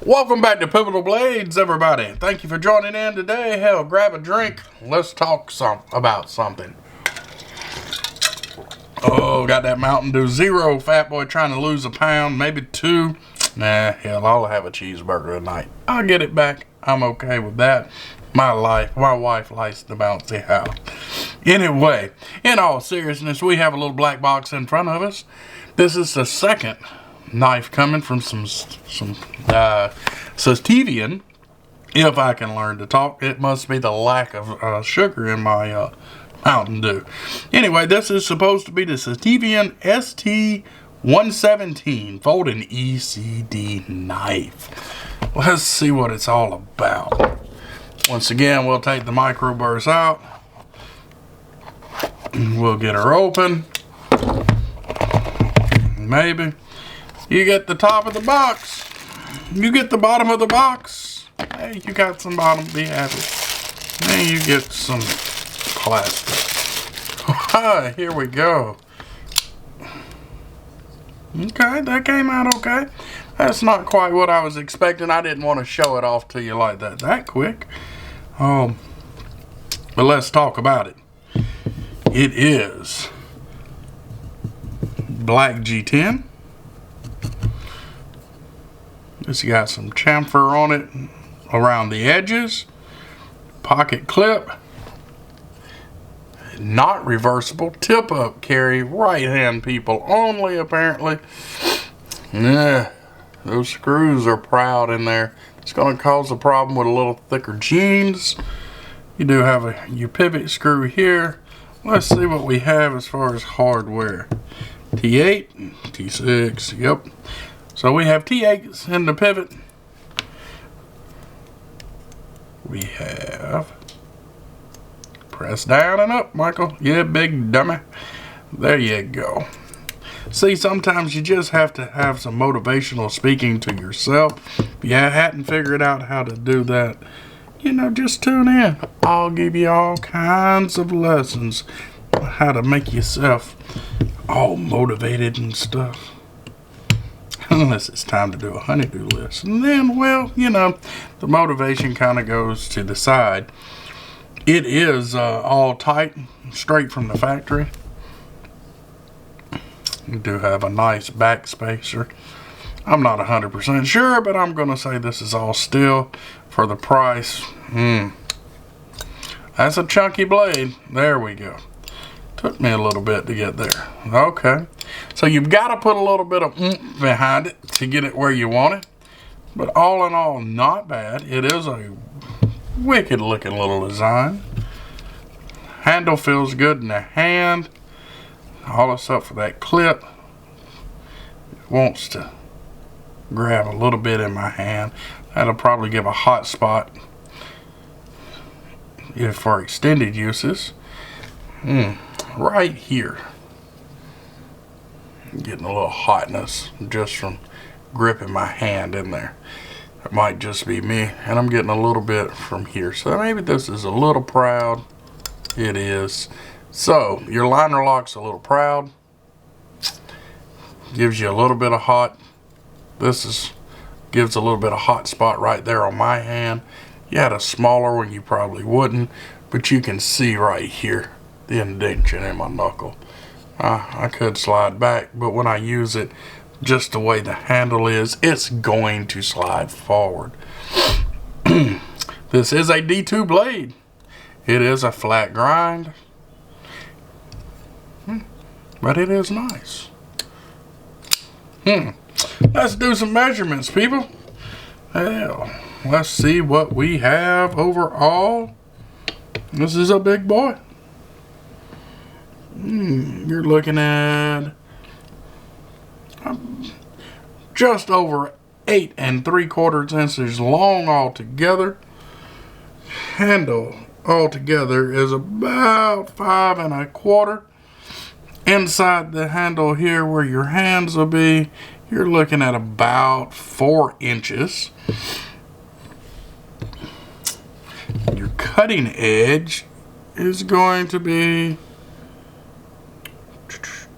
Welcome back to Pivotal Blades, everybody. Thank you for joining in today. Hell, grab a drink. Let's talk about something. Oh, got that Mountain Dew Zero. Fat boy trying to lose a pound, maybe 2. Nah, hell, I'll have a cheeseburger tonight. I'll get it back. I'm okay with that. My wife likes the bouncy house. Anyway, in all seriousness, we have a little black box in front of us. This is the second knife coming from some Sitivien. If I can learn to talk, it must be the lack of sugar in my Mountain Dew. Anyway, this is supposed to be the Sitivien ST117 folding ECD knife. Let's see what it's all about. Once again, we'll take the microburst out. We'll get her open. Maybe. You get the top of the box. You get the bottom of the box. Hey, you got some bottom, be happy. Then you get some plastic. Here we go. Okay, that came out okay. That's not quite what I was expecting. I didn't want to show it off to you like that quick. But let's talk about it. It is black G10. It's got some chamfer on it around the edges. Pocket clip. Not reversible. Tip up carry. Right hand people only apparently. Yeah, those screws are proud in there. It's going to cause a problem with a little thicker jeans. You do have your pivot screw here. Let's see what we have as far as hardware. T8, T6, yep. So we have T8s in the pivot. We have, press down and up, Michael. Yeah, big dummy. There you go. See, sometimes you just have to have some motivational speaking to yourself. If you hadn't figured out how to do that, just tune in. I'll give you all kinds of lessons on how to make yourself all motivated and stuff. Unless it's time to do a honeydew list. And then, well, the motivation kind of goes to the side. It is all tight, straight from the factory. You do have a nice back spacer. I'm not 100% sure, but I'm going to say this is all steel for the price. That's a chunky blade. There we go. Took me a little bit to get there. Okay. So you've got to put a little bit of oomph behind it to get it where you want it. But all in all, not bad. It is a wicked looking little design. Handle feels good in the hand. All this up for that clip. It wants to grab a little bit in my hand. That'll probably give a hot spot for extended uses. Right here. Getting a little hotness just from gripping my hand in there. It might just be me, and I'm getting a little bit from here. So maybe this is a little proud. It is. So your liner lock's a little proud. Gives you a little bit of hot. Gives a little bit of hot spot right there on my hand. You had a smaller one, you probably wouldn't, but you can see right here the indentation in my knuckle. I could slide back, but when I use it just the way the handle is, it's going to slide forward. This is a D2 blade. It is a flat grind, but it is nice. Let's do some measurements, people. Well, let's see what we have overall. This is a big boy. You're looking at just over 8 3/4 inches long altogether. Handle altogether is about 5 1/4. Inside the handle here where your hands will be, you're looking at about 4 inches. Your cutting edge is going to be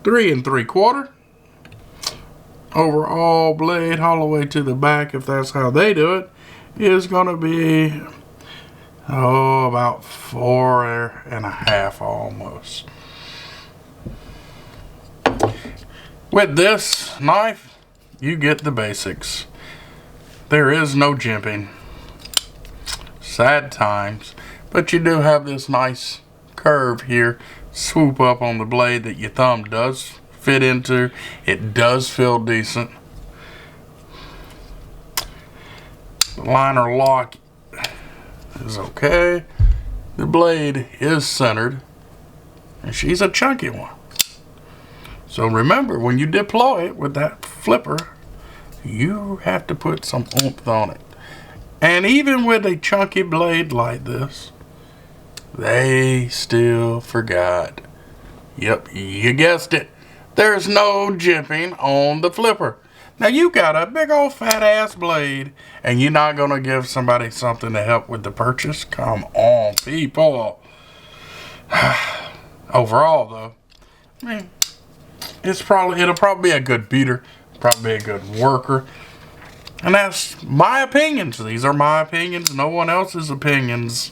3 3/4. overall blade all the way to the back, if that's how they do it, is going to be about 4.5 almost. With this knife, you get the basics. There is no jimping. Sad times. But you do have this nice curve here, swoop up on the blade that your thumb does fit into. It does feel decent. The liner lock is okay. The blade is centered, and she's a chunky one. So remember, when you deploy it with that flipper, you have to put some oomph on it. And even with a chunky blade like this, they still forgot. Yep, you guessed it. There's no jimping on the flipper. Now you got a big old fat ass blade, and you're not gonna give somebody something to help with the purchase? Come on, people. Overall though, I mean, it'll probably be a good beater, probably a good worker. And that's my opinions. These are my opinions, no one else's opinions.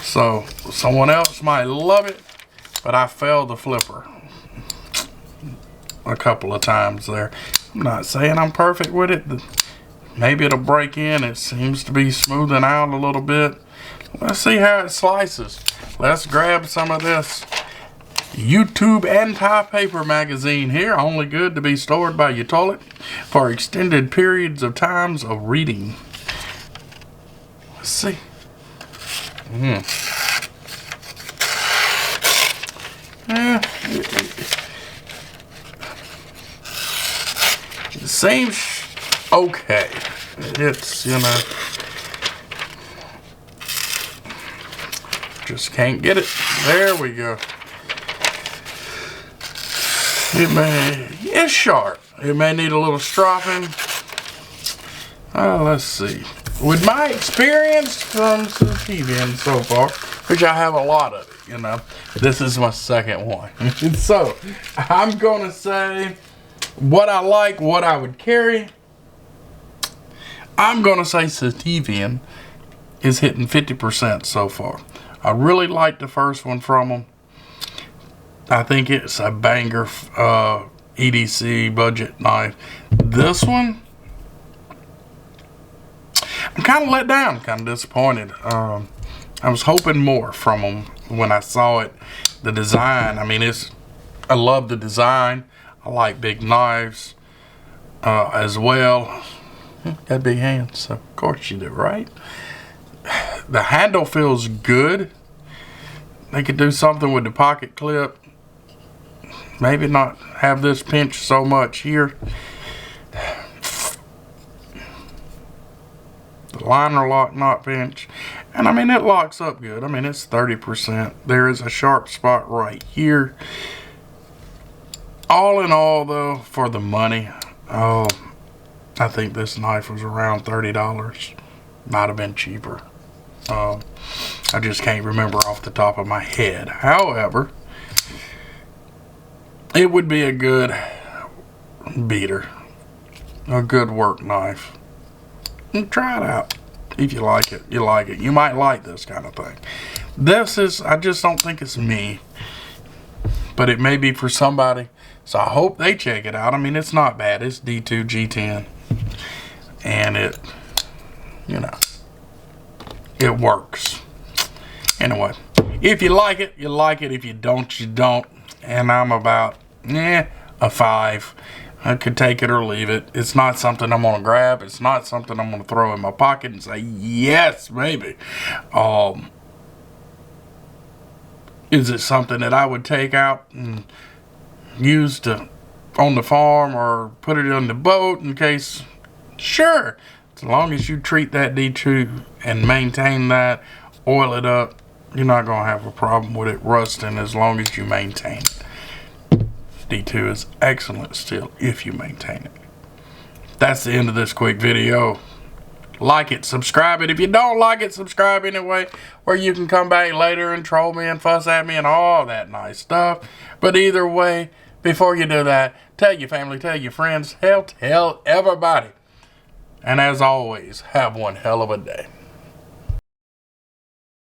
So someone else might love it, but I failed the flipper a couple of times there. I'm not saying I'm perfect with it. Maybe it'll break in. It seems to be smoothing out a little bit. Let's see how it slices. Let's grab some of this YouTube anti-paper magazine here. Only good to be stored by your toilet for extended periods of times of reading. Let's see. It seems okay. It's, you know, just can't get it. There we go. It's sharp. It may need a little stropping. Let's see. With my experience from Sitivien so far, which I have a lot of it, you know, this is my second one. So, I'm going to say what I like, what I would carry. I'm going to say Sitivien is hitting 50% so far. I really like the first one from them. I think it's a banger EDC budget knife. This one, I'm kind of let down, kind of disappointed. I was hoping more from them when I saw it. The design, I mean, I love the design. I like big knives as well. Got big hands, so of course you do, right? The handle feels good. They could do something with the pocket clip. Maybe not have this pinch so much here. The liner lock not pinch. And I mean, it locks up good. I mean, it's 30%. There is a sharp spot right here. All in all though, for the money, I think this knife was around $30. Might have been cheaper. I just can't remember off the top of my head. However, it would be a good beater, a good work knife. And try it out. If you like it, you like it. You might like this kind of thing. This is, I just don't think it's me, but it may be for somebody. So I hope they check it out. I mean, it's not bad. It's D2 G10, and it, you know, it works. Anyway, if you like it, you like it. If you don't, you don't. And I'm about, a 5. I could take it or leave it. It's not something I'm going to grab. It's not something I'm going to throw in my pocket and say, yes, baby. Is it something that I would take out and use on the farm or put it on the boat in case? Sure. As long as you treat that D2 and maintain that, oil it up, you're not going to have a problem with it rusting as long as you maintain it. D2 is excellent still if you maintain it. That's the end of this quick video. Like it, subscribe it. If you don't like it, subscribe anyway, where you can come back later and troll me and fuss at me and all that nice stuff. But either way, before you do that, tell your family, tell your friends, hell, tell everybody. And as always, have one hell of a day.